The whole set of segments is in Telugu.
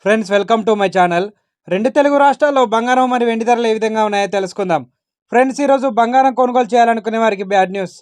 Friends welcome to my channel. రెండు తెలుగు రాష్ట్రాల్లో బంగారం మరియు వెండి ధరలు ఏ విధంగా ఉన్నాయో తెలుసుకుందాం. ఫ్రెండ్స్ ఈరోజు బంగారం కొనుగోలు చేయాలనుకునే వారికి బ్యాడ్ న్యూస్.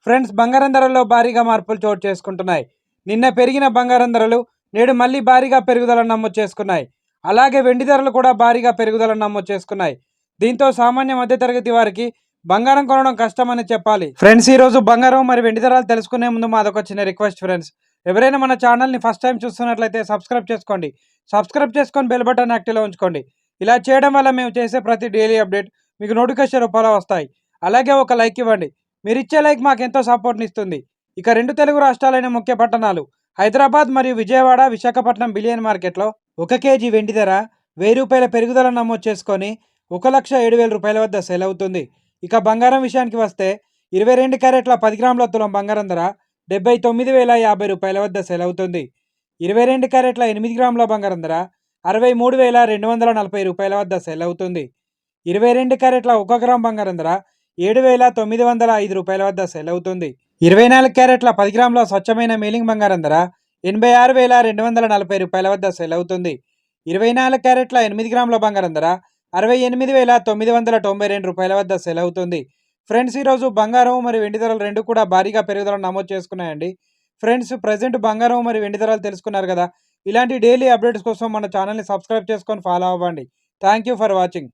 ఫ్రెండ్స్ బంగారం ధరల్లో భారీగా మార్పులు చోటు చేసుకుంటున్నాయి. నిన్న పెరిగిన బంగారం ధరలు నేడు మళ్ళీ భారీగా పెరుగుదలను నమోదు చేసుకున్నాయి. అలాగే వెండి ధరలు కూడా భారీగా పెరుగుదలను నమోదు చేసుకున్నాయి. దీంతో సామాన్య మధ్యతరగతి వారికి బంగారం కొనడం కష్టమని చెప్పాలి. ఫ్రెండ్స్ ఈరోజు బంగారం మరియు వెండి ధరలు తెలుసుకునే ముందు మాదొక చిన్న రిక్వెస్ట్ ఫ్రెండ్స్. ఎవరైనా మన ఛానల్ని ఫస్ట్ టైం చూస్తున్నట్లయితే సబ్స్క్రైబ్ చేసుకోండి. సబ్స్క్రైబ్ చేసుకొని బెల్ బటన్ యాక్టివ్లో ఉంచుకోండి. ఇలా చేయడం వల్ల మేము చేసే ప్రతి డైలీ అప్డేట్ మీకు నోటిఫికేషన్ రూపంలో వస్తాయి. అలాగే ఒక లైక్ ఇవ్వండి. మీరు ఇచ్చే లైక్ మాకు ఎంతో సపోర్ట్ని ఇస్తుంది. ఇక రెండు తెలుగు రాష్ట్రాలైన ముఖ్య పట్టణాలు హైదరాబాద్ మరియు విజయవాడ, విశాఖపట్నం బిలియన్ మార్కెట్లో 1 కేజీ వెండి ధర 1000 రూపాయల పెరుగుదల నమోదు చేసుకొని 1,07,000 రూపాయల వద్ద సేల్ అవుతుంది. ఇక బంగారం విషయానికి వస్తే 22 క్యారెట్ల 10 గ్రాముల తులం బంగారం ధర 79,050 రూపాయల వద్ద సేల్ అవుతుంది. 22 క్యారెట్ల 8 గ్రాముల బంగారం ధర 63,240 రూపాయల వద్ద సేల్ అవుతుంది. 22 క్యారెట్ల 1 గ్రామ్ బంగారం ధర 7,905 రూపాయల వద్ద సేల్ అవుతుంది. 24 క్యారెట్ల 10 గ్రాముల స్వచ్ఛమైన మేలింగ్ బంగారం ధర 86,240 రూపాయల వద్ద సేల్ అవుతుంది. 24 క్యారెట్ల 8 గ్రాముల బంగారం ధర 68,992 రూపాయల వద్ద సేల్ అవుతుంది. ఫ్రెండ్స్ ఈరోజు బంగారం మరియు వెండి ధరలు రెండు కూడా భారీగా పెరుగుదలను నమోదు చేసుకున్నాయండి. ఫ్రెండ్స్ ప్రజెంట్ బంగారం మరియు వెండి ధరలు తెలుసుకున్నారు కదా. ఇలాంటి డైలీ అప్డేట్స్ కోసం మన ఛానల్ని సబ్స్క్రైబ్ చేసుకొని ఫాలో అవ్వండి. Thank you for watching.